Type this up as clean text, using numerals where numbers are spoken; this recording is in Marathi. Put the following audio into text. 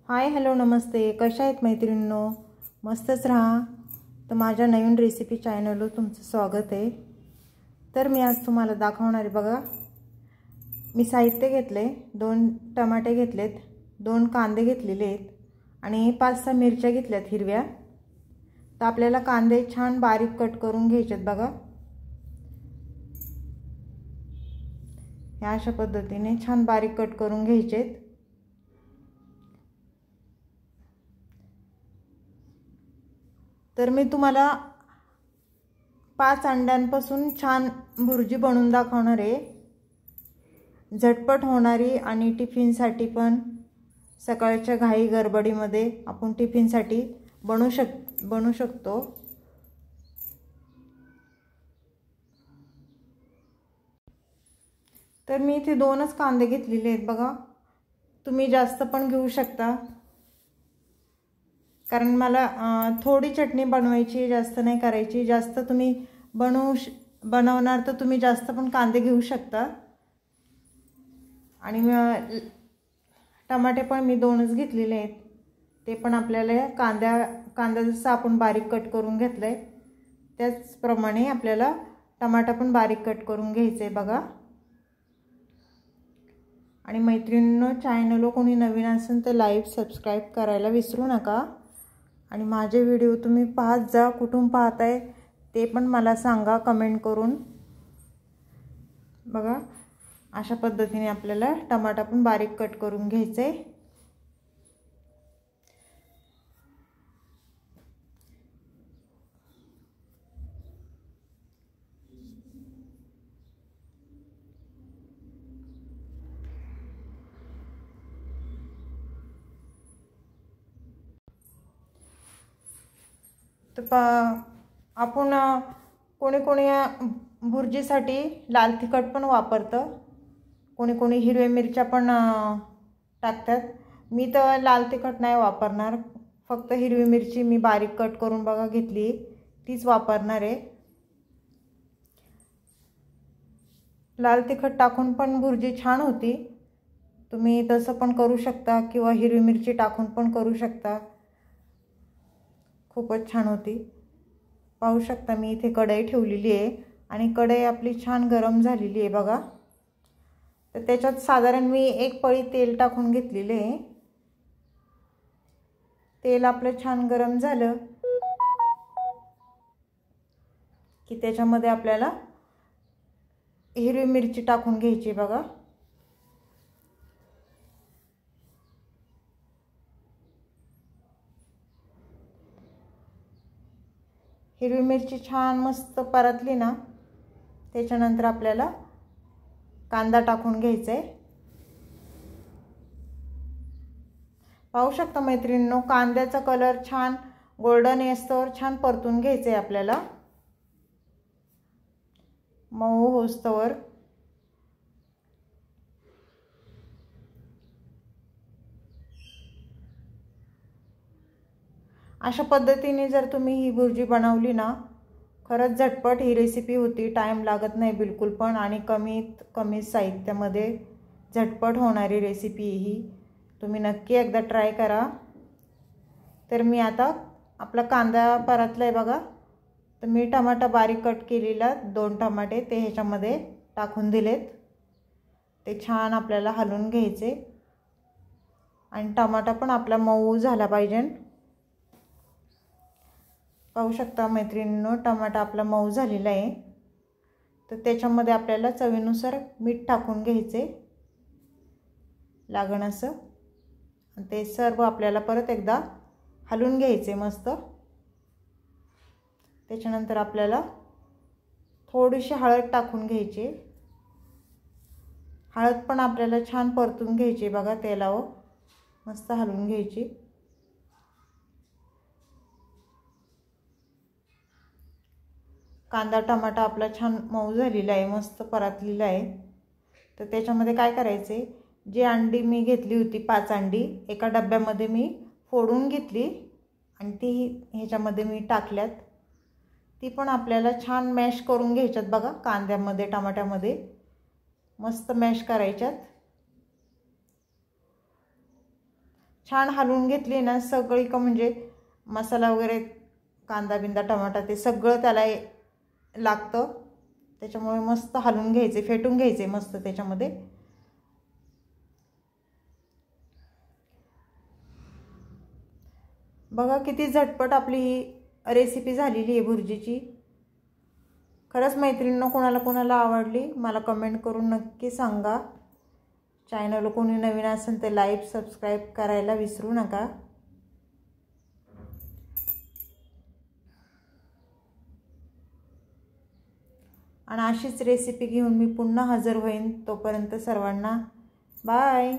हाय हॅलो नमस्ते, कशा आहेत मैत्रिणींनो? मस्तच राहा. तर माझ्या नवीन रेसिपी चॅनलवर तुमचं स्वागत आहे. तर मी आज तुम्हाला दाखवणार आहे बघा. मी साहित्य घेतले, 2 टमाटे घेतलेत, 2 कांदे घेतलेले आहेत आणि 5-6 मिरच्या घेतल्यात हिरव्या. तर आपल्याला कांदे छान बारीक कट करून घ्यायचेत बघा. ह्या अशा पद्धतीने छान बारीक कट करून घ्यायचेत. तर मी तुम्हाला 5 अंड्यांपासून छान भुर्जी बनवून दाखवणार आहे. झटपट होणारी आणि टिफिनसाठी पण, सकाळच्या घाई गडबडीमध्ये आपण टिफिनसाठी बनवू शकतो. तर मी इथे 2च कांदे घेतलेले आहेत बघा. तुम्ही जास्त पण घेऊ शकता, कारण मला थोडी चटणी बनवायची, जास्त नाही करायची. जास्त तुम्ही बनवणार तर तुम्ही जास्त पण कांदे घेऊ शकता. आणि टमाटे पण मी 2च घेतलेले आहेत. ते पण आपल्याला कांदा जसा आपण बारीक कट करून घेतलाय त्याचप्रमाणे आपल्याला टमाटा पण बारीक कट करून घ्यायचं आहे बघा. आणि मैत्रिणींनो, चॅनलवर कोणी नवीन असेल तर लाईक सबस्क्राईब करायला विसरू नका. आणि माझे व्हिडिओ तुम्ही पाहत जा. कुठून पाहताय ते पण मला सांगा कमेंट करून. बघा, अशा पद्धतीने आपल्याला टमाटा पण बारीक कट करून घ्यायचा आहे. तर आपण कोणी भुर्जीसाठी लाल तिखट पण वापरतं, कोणी हिरव्या मिरच्या पण टाकतात. मी तर लाल तिखट नाही वापरणार, फक्त हिरवी मिरची मी बारीक कट करून बघा घेतली, तीच वापरणार आहे. लाल तिखट टाकून पण भुर्जी छान होती. तुम्ही तसं पण करू शकता किंवा हिरवी मिरची टाकून पण करू शकता. खूपच छान होती. पाहू शकता मी इथे कढई ठेवलेली आहे आणि कढई आपली छान गरम झालेली आहे बघा. तर त्याच्यात साधारण मी 1 पळी तेल टाकून घेतलेले आहे. तेल आपलं छान गरम झालं की त्याच्यामध्ये आपल्याला हिरवी मिरची टाकून घ्यायची बघा. हिरवी मिरची छान मस्त परतली ना, त्याच्यानंतर आपल्याला कांदा टाकून घ्यायचा आहे. पाहू शकता मैत्रिणींनो, कांद्याचा कलर छान गोल्डन येस्तोवर छान परतून घ्यायचं आहे आपल्याला, मऊ होस्तोवर. अशा पद्धतीने जर तुम्ही ही भुर्जी बनवली ना, खरंच झटपट ही रेसिपी होती. टाइम लागत नाही बिलकुल पण, आणि कमीत कमी साहित्यामध्ये झटपट होणारी रेसिपी ही. तुम्ही नक्की एकदा ट्राय करा. तर मी आता आपला कांदा परतलाय बघा. तर मी टमाटा बारीक कट केलेला 2 टमाटे ते ह्याच्यामध्ये टाकून दिलेत. ते छान आपल्याला हलवून घ्यायचे आणि टमाटा पण आपला मऊ झाला पाहिजे. पाहू शकता मैत्रिणींनो, टमाटा आपला मऊ झालेला आहे. तर त्याच्यामध्ये आपल्याला चवीनुसार मीठ टाकून घ्यायचे लागण असं. ते सर्व आपल्याला परत एकदा हलवून घ्यायचे मस्त. त्याच्यानंतर आपल्याला थोडीशी हळद टाकून घ्यायची. हळद पण आपल्याला छान परतून घ्यायची बघा तेलावर, मस्त हलवून घ्यायची. कांदा टमाटा आपला छान मऊ झालेला आहे, मस्त परतलेला आहे. तर त्याच्यामध्ये काय करायचे, जी अंडी मी घेतली होती 5 अंडी एका डब्यामध्ये मी फोडून घेतली आणि ती ह्याच्यामध्ये मी टाकल्यात. ती पण आपल्याला छान मॅश करून घ्यायच्यात बघा. कांद्यामध्ये टमाट्यामध्ये मस्त मॅश करायच्यात. छान हलवून घेतली ना सगळी का म्हणजे मसाला वगैरे कांदा बिंदा टमाटा ते सगळं त्याला लागतं, त्याच्यामुळे मस्त हलवून घ्यायचे, फेटून घ्यायचे मस्त त्याच्यामध्ये। बघा किती झटपट आपली ही रेसिपी झालेली आहे भुर्जीची। खरंच मैत्रिणींनो, कोणाला आवडली मला कमेंट करून नक्की सांगा। चॅनल कोणी नवीन असेल तर लाईक सबस्क्राईब करायला विसरू नका। आणि अशीच रेसिपी घेऊन मी पुन्हा हजर होईन, तोपर्यंत सर्वांना बाय।